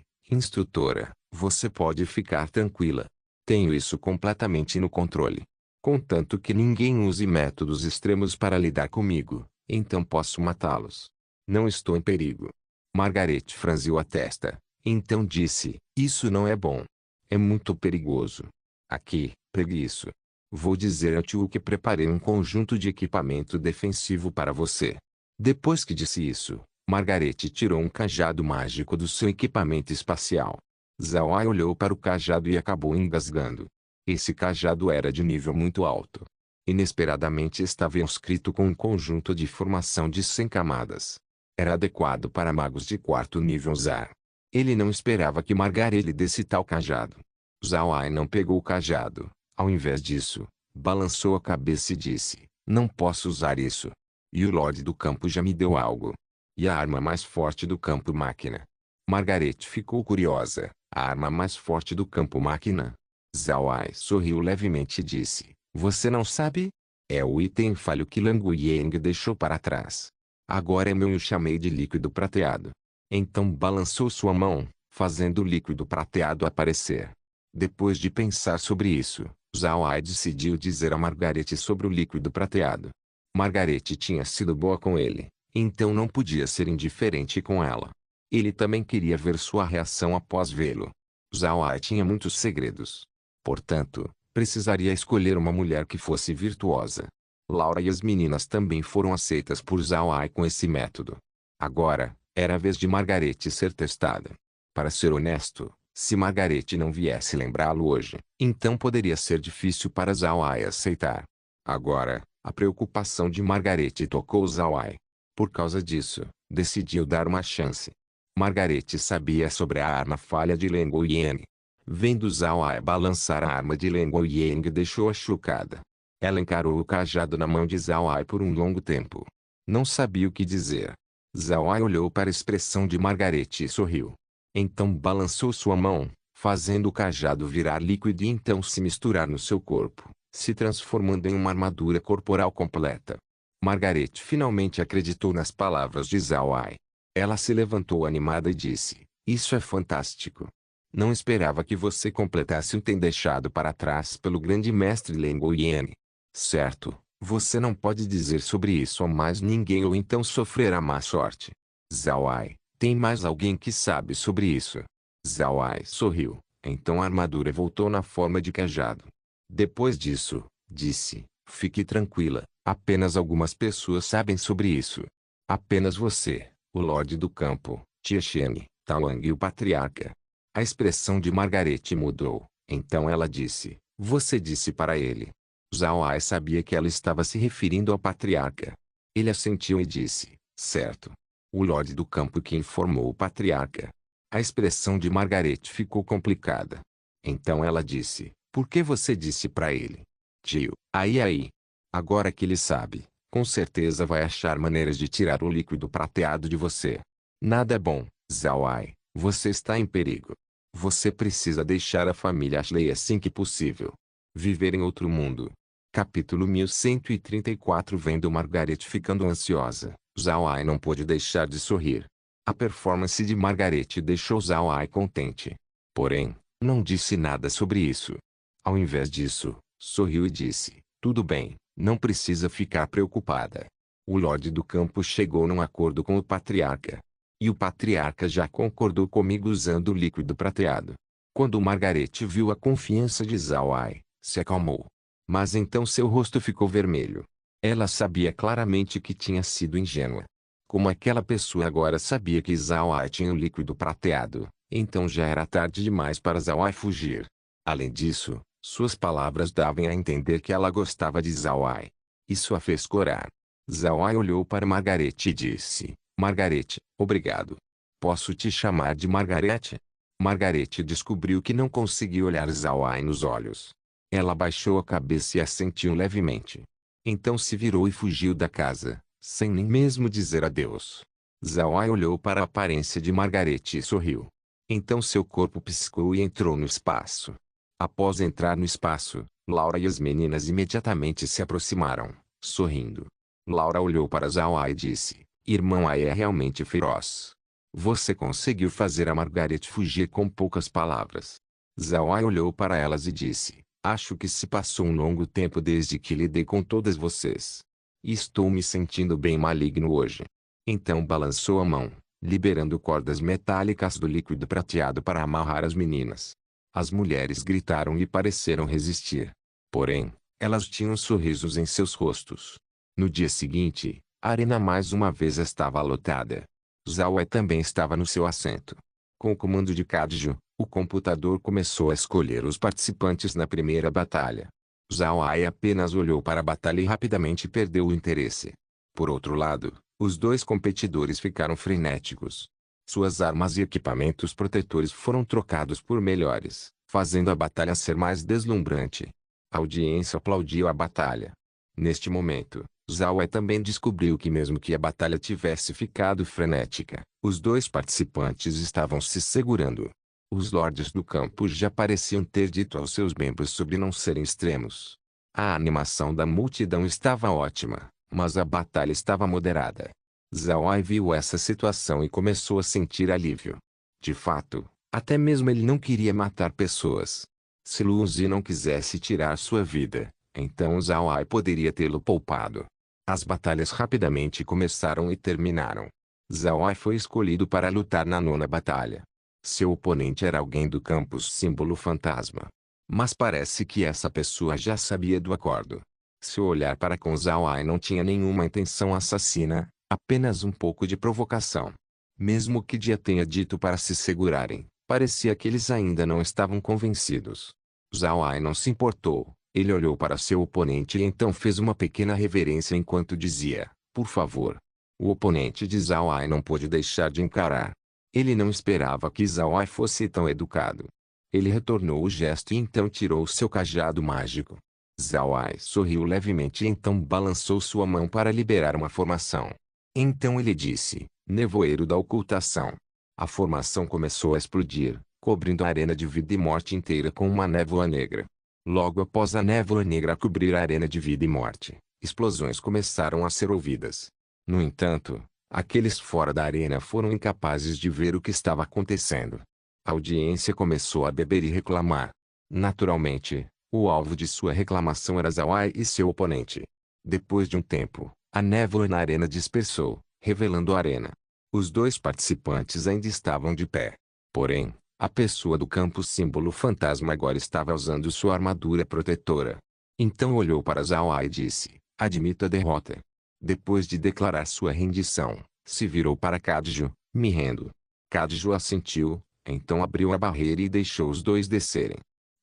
instrutora, você pode ficar tranquila. Tenho isso completamente no controle. Contanto que ninguém use métodos extremos para lidar comigo, então posso matá-los. Não estou em perigo. Margaret franziu a testa. Então disse, isso não é bom. É muito perigoso. Aqui, pegue isso. Vou dizer ao tio que preparei um conjunto de equipamento defensivo para você. Depois que disse isso, Margaret tirou um cajado mágico do seu equipamento espacial. Zhao Ai olhou para o cajado e acabou engasgando. Esse cajado era de nível muito alto. Inesperadamente estava inscrito com um conjunto de formação de 100 camadas. Era adequado para magos de 4º nível usar. Ele não esperava que Margaret lhe desse tal cajado. Zhao Ai não pegou o cajado. Ao invés disso, balançou a cabeça e disse, não posso usar isso. E o Lorde do Campo já me deu algo. E a arma mais forte do campo máquina? Margaret ficou curiosa. A arma mais forte do campo máquina? Zhao Ai sorriu levemente e disse, você não sabe? É o item falho que Lang Yang deixou para trás. Agora é meu, eu chamei de líquido prateado. Então balançou sua mão, fazendo o líquido prateado aparecer. Depois de pensar sobre isso, Zhao Ai decidiu dizer a Margarete sobre o líquido prateado. Margarete tinha sido boa com ele, então não podia ser indiferente com ela. Ele também queria ver sua reação após vê-lo. Zhao Ai tinha muitos segredos. Portanto, precisaria escolher uma mulher que fosse virtuosa. Laura e as meninas também foram aceitas por Zhao Ai com esse método. Agora, era a vez de Margarete ser testada. Para ser honesto, se Margarete não viesse lembrá-lo hoje, então poderia ser difícil para Zhao Ai aceitar. Agora, a preocupação de Margarete tocou Zhao Ai. Por causa disso, decidiu dar uma chance. Margarete sabia sobre a arma falha de Leng Yang. Vendo Zhao Ai balançar a arma de Leng Yang, deixou-a chocada. Ela encarou o cajado na mão de Zhao Ai por um longo tempo. Não sabia o que dizer. Zhao Ai olhou para a expressão de Margarete e sorriu. Então balançou sua mão, fazendo o cajado virar líquido e então se misturar no seu corpo, se transformando em uma armadura corporal completa. Margarete finalmente acreditou nas palavras de Zhao Ai. Ela se levantou animada e disse: "Isso é fantástico. Não esperava que você completasse o item deixado para trás pelo grande mestre Leng Yan. Certo, você não pode dizer sobre isso a mais ninguém ou então sofrerá má sorte. Zhao Ai, tem mais alguém que sabe sobre isso?" Zhao Ai sorriu, então a armadura voltou na forma de cajado. Depois disso, disse: "Fique tranquila, apenas algumas pessoas sabem sobre isso. Apenas você, o Lorde do Campo, Tia Shen, Taolang e o Patriarca." A expressão de Margarete mudou, então ela disse: "Você disse para ele." Zhao Ai sabia que ela estava se referindo ao Patriarca. Ele assentiu e disse: "Certo. O Lorde do Campo que informou o Patriarca." A expressão de Margarete ficou complicada. Então ela disse: "Por que você disse para ele?" "Tio, aí. Agora que ele sabe, com certeza vai achar maneiras de tirar o líquido prateado de você. Nada é bom, Zhao Ai, você está em perigo. Você precisa deixar a família Ashley assim que possível. Viver em outro mundo." Capítulo 1134. Vendo Margarete ficando ansiosa, Zhao Ai não pôde deixar de sorrir. A performance de Margarete deixou Zhao Ai contente. Porém, não disse nada sobre isso. Ao invés disso, sorriu e disse: "Tudo bem, não precisa ficar preocupada. O Lorde do Campo chegou num acordo com o Patriarca. E o Patriarca já concordou comigo usando o líquido prateado." Quando Margarete viu a confiança de Zhao Ai, se acalmou. Mas então seu rosto ficou vermelho. Ela sabia claramente que tinha sido ingênua. Como aquela pessoa agora sabia que Zhao Ai tinha o líquido prateado, então já era tarde demais para Zhao Ai fugir. Além disso, suas palavras davam a entender que ela gostava de Zhao Ai. Isso a fez corar. Zhao Ai olhou para Margarete e disse: "Margarete, obrigado. Posso te chamar de Margarete?" Margarete descobriu que não conseguia olhar Zhao Ai nos olhos. Ela baixou a cabeça e assentiu levemente. Então se virou e fugiu da casa, sem nem mesmo dizer adeus. Zhao Ai olhou para a aparência de Margarete e sorriu. Então seu corpo piscou e entrou no espaço. Após entrar no espaço, Laura e as meninas imediatamente se aproximaram, sorrindo. Laura olhou para Zhao Ai e disse: "Irmão Ai é realmente feroz. Você conseguiu fazer a Margarete fugir com poucas palavras." Zhao Ai olhou para elas e disse: "Acho que se passou um longo tempo desde que lidei com todas vocês. E estou me sentindo bem maligno hoje." Então balançou a mão, liberando cordas metálicas do líquido prateado para amarrar as meninas. As mulheres gritaram e pareceram resistir. Porém, elas tinham sorrisos em seus rostos. No dia seguinte, a arena mais uma vez estava lotada. Zhao Ai também estava no seu assento. Com o comando de Kadjo, o computador começou a escolher os participantes na primeira batalha. Zhao Ai apenas olhou para a batalha e rapidamente perdeu o interesse. Por outro lado, os dois competidores ficaram frenéticos. Suas armas e equipamentos protetores foram trocados por melhores, fazendo a batalha ser mais deslumbrante. A audiência aplaudiu a batalha. Neste momento, Zhao Ai também descobriu que mesmo que a batalha tivesse ficado frenética, os dois participantes estavam se segurando. Os lordes do campo já pareciam ter dito aos seus membros sobre não serem extremos. A animação da multidão estava ótima, mas a batalha estava moderada. Zhao Ai viu essa situação e começou a sentir alívio. De fato, até mesmo ele não queria matar pessoas. Se Lu Zi não quisesse tirar sua vida, então Zhao Ai poderia tê-lo poupado. As batalhas rapidamente começaram e terminaram. Zhao Ai foi escolhido para lutar na 9ª batalha. Seu oponente era alguém do campus símbolo fantasma. Mas parece que essa pessoa já sabia do acordo. Seu olhar para com Zhao Ai não tinha nenhuma intenção assassina, apenas um pouco de provocação. Mesmo que Jia tenha dito para se segurarem, parecia que eles ainda não estavam convencidos. Zhao Ai não se importou. Ele olhou para seu oponente e então fez uma pequena reverência enquanto dizia, por favor. O oponente de Zhao Ai não pôde deixar de encarar. Ele não esperava que Zhao Ai fosse tão educado. Ele retornou o gesto e então tirou seu cajado mágico. Zhao Ai sorriu levemente e então balançou sua mão para liberar uma formação. Então ele disse, nevoeiro da ocultação. A formação começou a explodir, cobrindo a arena de vida e morte inteira com uma névoa negra. Logo após a névoa negra cobrir a arena de vida e morte, explosões começaram a ser ouvidas. No entanto, aqueles fora da arena foram incapazes de ver o que estava acontecendo. A audiência começou a beber e reclamar. Naturalmente, o alvo de sua reclamação era Zhao Ai e seu oponente. Depois de um tempo, a névoa na arena dispersou, revelando a arena. Os dois participantes ainda estavam de pé. Porém, a pessoa do campo símbolo fantasma agora estava usando sua armadura protetora. Então olhou para Zhao Ai e disse, admito a derrota. Depois de declarar sua rendição, se virou para Kadju, me rendo. Kadju assentiu, então abriu a barreira e deixou os dois descerem.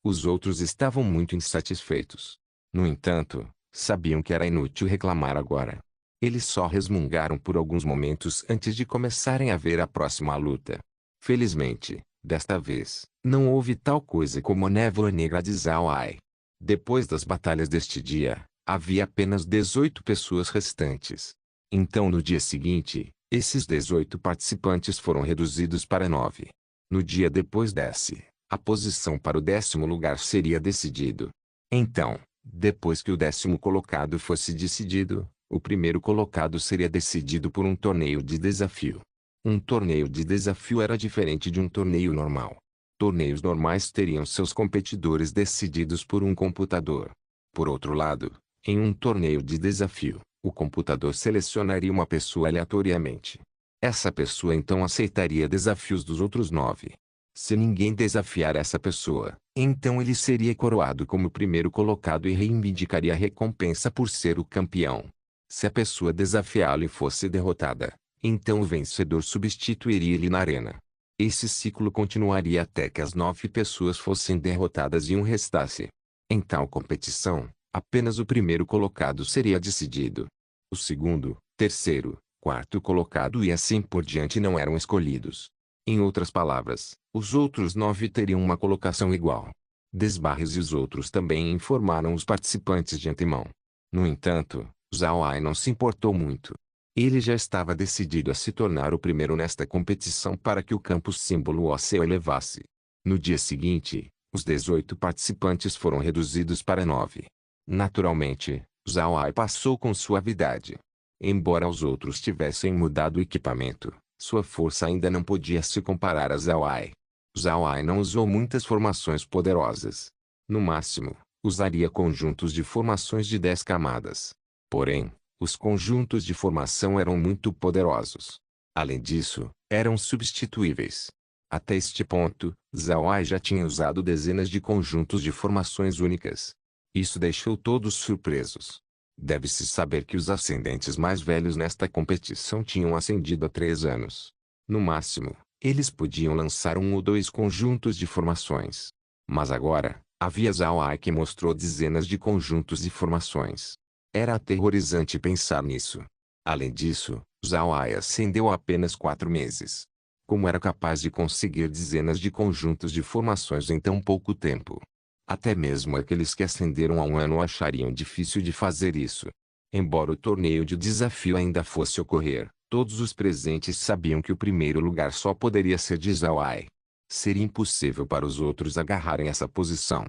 Os outros estavam muito insatisfeitos. No entanto, sabiam que era inútil reclamar agora. Eles só resmungaram por alguns momentos antes de começarem a ver a próxima luta. Felizmente, desta vez, não houve tal coisa como a névoa negra de Zhao Ai. Depois das batalhas deste dia, havia apenas 18 pessoas restantes. Então no dia seguinte, esses 18 participantes foram reduzidos para 9. No dia depois desse, a posição para o 10º lugar seria decidido. Então, depois que o 10º colocado fosse decidido, o primeiro colocado seria decidido por um torneio de desafio. Um torneio de desafio era diferente de um torneio normal. Torneios normais teriam seus competidores decididos por um computador. Por outro lado, em um torneio de desafio, o computador selecionaria uma pessoa aleatoriamente. Essa pessoa então aceitaria desafios dos outros 9. Se ninguém desafiar essa pessoa, então ele seria coroado como primeiro colocado e reivindicaria a recompensa por ser o campeão. Se a pessoa desafiá-lo e fosse derrotada, então o vencedor substituiria ele na arena. Esse ciclo continuaria até que as 9 pessoas fossem derrotadas e um restasse. Em tal competição, apenas o primeiro colocado seria decidido. O segundo, terceiro, quarto colocado e assim por diante não eram escolhidos. Em outras palavras, os outros 9 teriam uma colocação igual. Desbarres e os outros também informaram os participantes de antemão. No entanto, Zhao Ai não se importou muito. Ele já estava decidido a se tornar o primeiro nesta competição para que o campo símbolo O se elevasse. No dia seguinte, os 18 participantes foram reduzidos para 9. Naturalmente, Zhao Ai passou com suavidade. Embora os outros tivessem mudado o equipamento, sua força ainda não podia se comparar a Zhao Ai. Zhao Ai não usou muitas formações poderosas. No máximo, usaria conjuntos de formações de 10 camadas. Porém, os conjuntos de formação eram muito poderosos. Além disso, eram substituíveis. Até este ponto, Zhao Ai já tinha usado dezenas de conjuntos de formações únicas. Isso deixou todos surpresos. Deve-se saber que os ascendentes mais velhos nesta competição tinham ascendido há 3 anos. No máximo, eles podiam lançar 1 ou 2 conjuntos de formações. Mas agora, havia Zhao Ai que mostrou dezenas de conjuntos de formações. Era aterrorizante pensar nisso. Além disso, Zhao Ai ascendeu há apenas 4 meses. Como era capaz de conseguir dezenas de conjuntos de formações em tão pouco tempo? Até mesmo aqueles que ascenderam há 1 ano achariam difícil de fazer isso. Embora o torneio de desafio ainda fosse ocorrer, todos os presentes sabiam que o primeiro lugar só poderia ser de Zhao Ai. Seria impossível para os outros agarrarem essa posição.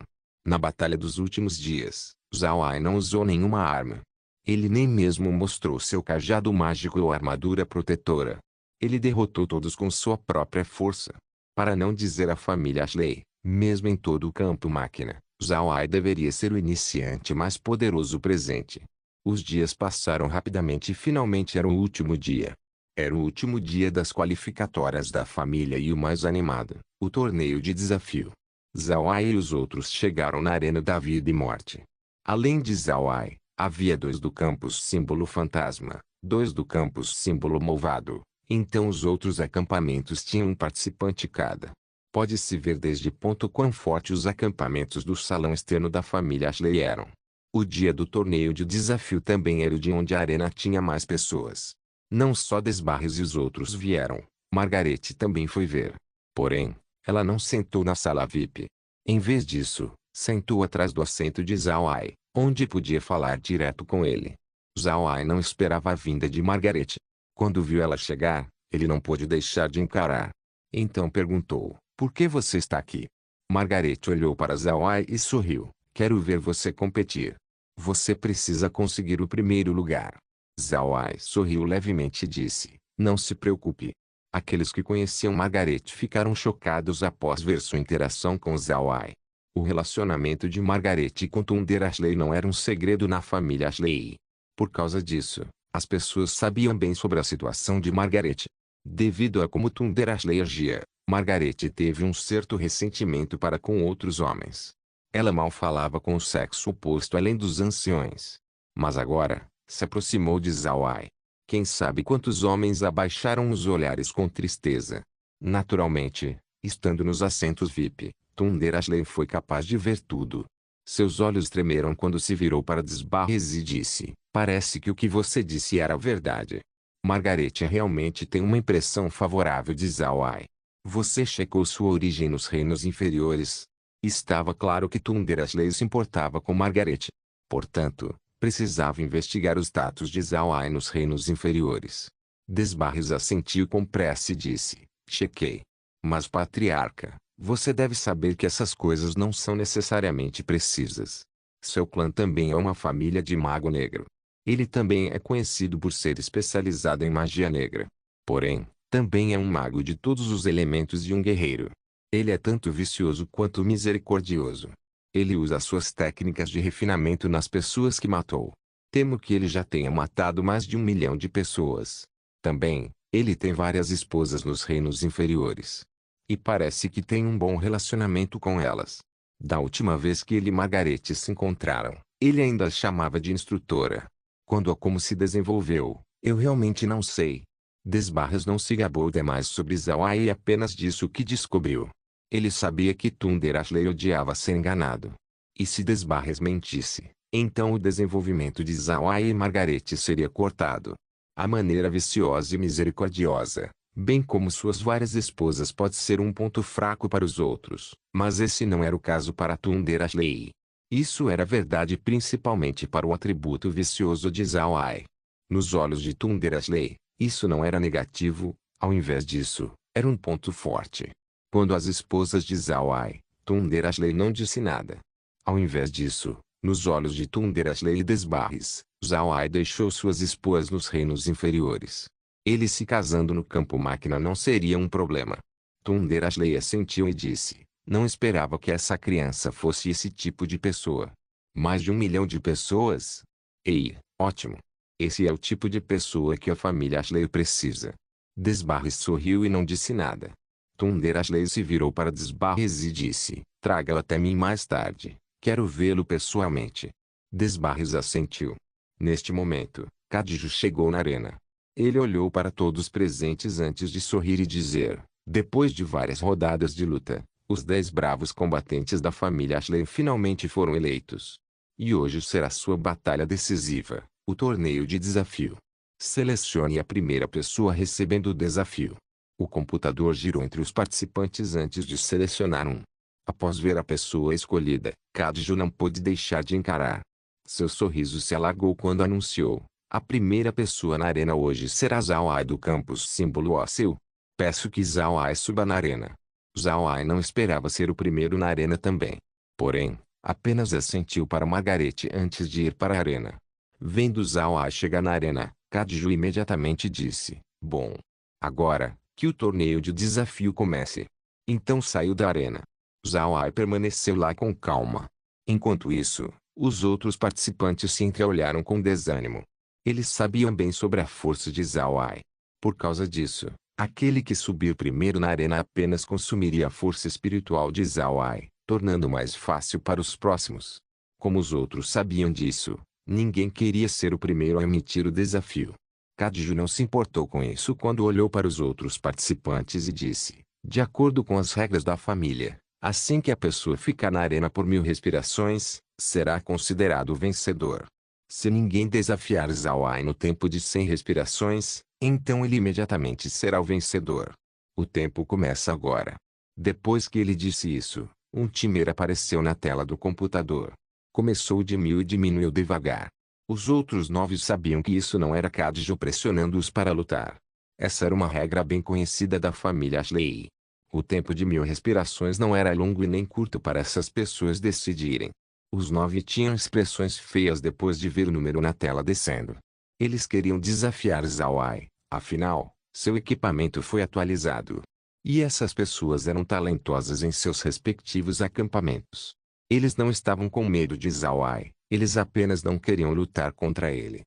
Na batalha dos últimos dias, Zhao Ai não usou nenhuma arma. Ele nem mesmo mostrou seu cajado mágico ou armadura protetora. Ele derrotou todos com sua própria força. Para não dizer a família Ashley, mesmo em todo o campo máquina, Zhao Ai deveria ser o iniciante mais poderoso presente. Os dias passaram rapidamente e finalmente era o último dia. Era o último dia das qualificatórias da família e o mais animado, o torneio de desafio. Zhao Ai e os outros chegaram na arena da vida e morte. Além de Zhao Ai, havia 2 do campus símbolo fantasma, 2 do campus símbolo malvado. Então os outros acampamentos tinham um participante cada. Pode-se ver desde ponto quão fortes os acampamentos do salão externo da família Ashley eram. O dia do torneio de desafio também era o dia onde a arena tinha mais pessoas. Não só Desbarres e os outros vieram, Margarete também foi ver. Porém, ela não sentou na sala VIP. Em vez disso, sentou atrás do assento de Zhao Ai, onde podia falar direto com ele. Zhao Ai não esperava a vinda de Margarete. Quando viu ela chegar, ele não pôde deixar de encarar. Então perguntou, por que você está aqui? Margarete olhou para Zhao Ai e sorriu, quero ver você competir. Você precisa conseguir o primeiro lugar. Zhao Ai sorriu levemente e disse, não se preocupe. Aqueles que conheciam Margarete ficaram chocados após ver sua interação com Zhao Ai. O relacionamento de Margarete com Thunder Ashley não era um segredo na família Ashley. Por causa disso, as pessoas sabiam bem sobre a situação de Margarete. Devido a como Thunder Ashley agia, Margarete teve um certo ressentimento para com outros homens. Ela mal falava com o sexo oposto além dos anciões. Mas agora, se aproximou de Zhao Ai. Quem sabe quantos homens abaixaram os olhares com tristeza. Naturalmente, estando nos assentos VIP, Thunder Ashley foi capaz de ver tudo. Seus olhos tremeram quando se virou para Desbarres e disse, parece que o que você disse era verdade. Margarete realmente tem uma impressão favorável de Zhao Ai. Você checou sua origem nos reinos inferiores? Estava claro que Thunder Ashley se importava com Margarete. Portanto, precisava investigar os status de Zhao Ai nos reinos inferiores. Desbarres assentiu com pressa e disse, chequei. Mas patriarca, você deve saber que essas coisas não são necessariamente precisas. Seu clã também é uma família de mago negro. Ele também é conhecido por ser especializado em magia negra. Porém, também é um mago de todos os elementos e um guerreiro. Ele é tanto vicioso quanto misericordioso. Ele usa suas técnicas de refinamento nas pessoas que matou. Temo que ele já tenha matado mais de 1 milhão de pessoas. Também, ele tem várias esposas nos reinos inferiores. E parece que tem um bom relacionamento com elas. Da última vez que ele e Margarete se encontraram, ele ainda a chamava de instrutora. Quando a como se desenvolveu, eu realmente não sei. Desbarres não se gabou demais sobre Zhao Ai e apenas disse o que descobriu. Ele sabia que Thunder Ashley odiava ser enganado. E se Desbarres mentisse, então o desenvolvimento de Zhao Ai e Margarete seria cortado. A maneira viciosa e misericordiosa, bem como suas várias esposas, pode ser um ponto fraco para os outros, mas esse não era o caso para Thunder Ashley. Isso era verdade principalmente para o atributo vicioso de Zhao Ai. Nos olhos de Thunder Ashley, isso não era negativo, ao invés disso, era um ponto forte. Quando as esposas de Zhao Ai, Thunder Ashley não disse nada. Ao invés disso, nos olhos de Thunder Ashley e Desbarres, Zhao Ai deixou suas esposas nos reinos inferiores. Ele se casando no campo máquina não seria um problema. Thunder Ashley assentiu e disse, não esperava que essa criança fosse esse tipo de pessoa. Mais de 1 milhão de pessoas? Ei, ótimo. Esse é o tipo de pessoa que a família Ashley precisa. Desbarres sorriu e não disse nada. Thunder Ashley se virou para Desbarres e disse, traga-o até mim mais tarde, quero vê-lo pessoalmente. Desbarres assentiu. Neste momento, Kadiju chegou na arena. Ele olhou para todos presentes antes de sorrir e dizer, depois de várias rodadas de luta, os 10 bravos combatentes da família Ashley finalmente foram eleitos. E hoje será sua batalha decisiva, o torneio de desafio. Selecione a primeira pessoa recebendo o desafio. O computador girou entre os participantes antes de selecionar um. Após ver a pessoa escolhida, Kadiju não pôde deixar de encarar. Seu sorriso se alargou quando anunciou, a primeira pessoa na arena hoje será Zhao Ai do campus símbolo ósseo. Peço que Zhao Ai suba na arena. Zhao Ai não esperava ser o primeiro na arena também. Porém, Apenas assentiu para Margarete antes de ir para a arena. Vendo Zhao Ai chegar na arena, Kadju imediatamente disse: "Bom. Agora, que o torneio de desafio comece." Então saiu da arena. Zhao Ai permaneceu lá com calma. Enquanto isso, os outros participantes se entreolharam com desânimo. Eles sabiam bem sobre a força de Zhao Ai. Por causa disso, aquele que subir primeiro na arena apenas consumiria a força espiritual de Zhao Ai, tornando mais fácil para os próximos. Como os outros sabiam disso, ninguém queria ser o primeiro a emitir o desafio. Kadju não se importou com isso quando olhou para os outros participantes e disse: "De acordo com as regras da família, assim que a pessoa ficar na arena por 1000 respirações, será considerado vencedor. Se ninguém desafiar Zhao Ai no tempo de 100 respirações, então ele imediatamente será o vencedor. O tempo começa agora." Depois que ele disse isso, um timer apareceu na tela do computador. Começou de 1000 e diminuiu devagar. Os outros 9 sabiam que isso não era Kadju pressionando-os para lutar. Essa era uma regra bem conhecida da família Ashley. O tempo de 1000 respirações não era longo e nem curto para essas pessoas decidirem. Os 9 tinham expressões feias depois de ver o número na tela descendo. Eles queriam desafiar Zhao Ai, afinal, seu equipamento foi atualizado. E essas pessoas eram talentosas em seus respectivos acampamentos. Eles não estavam com medo de Zhao Ai, eles apenas não queriam lutar contra ele.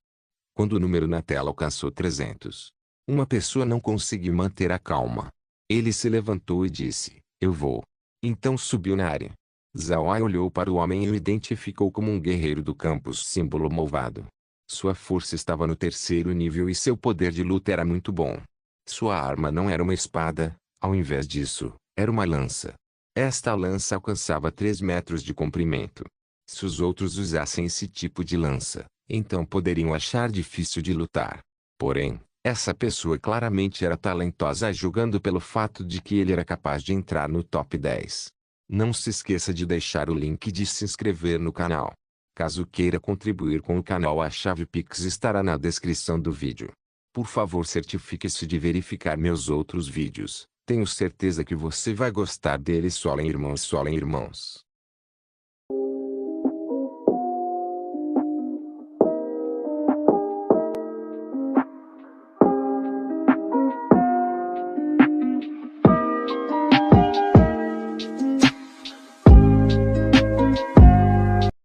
Quando o número na tela alcançou 300, uma pessoa não conseguiu manter a calma. Ele se levantou e disse: "Eu vou." Então subiu na área. Zhao Ai olhou para o homem e o identificou como um guerreiro do campus símbolo malvado. Sua força estava no 3º nível e seu poder de luta era muito bom. Sua arma não era uma espada, ao invés disso, era uma lança. Esta lança alcançava 3 metros de comprimento. Se os outros usassem esse tipo de lança, então poderiam achar difícil de lutar. Porém, essa pessoa claramente era talentosa julgando pelo fato de que ele era capaz de entrar no top 10. Não se esqueça de deixar o link de se inscrever no canal. Caso queira contribuir com o canal, a chave Pix estará na descrição do vídeo. Por favor, certifique-se de verificar meus outros vídeos. Tenho certeza que você vai gostar deles. Solem irmãos, solem irmãos.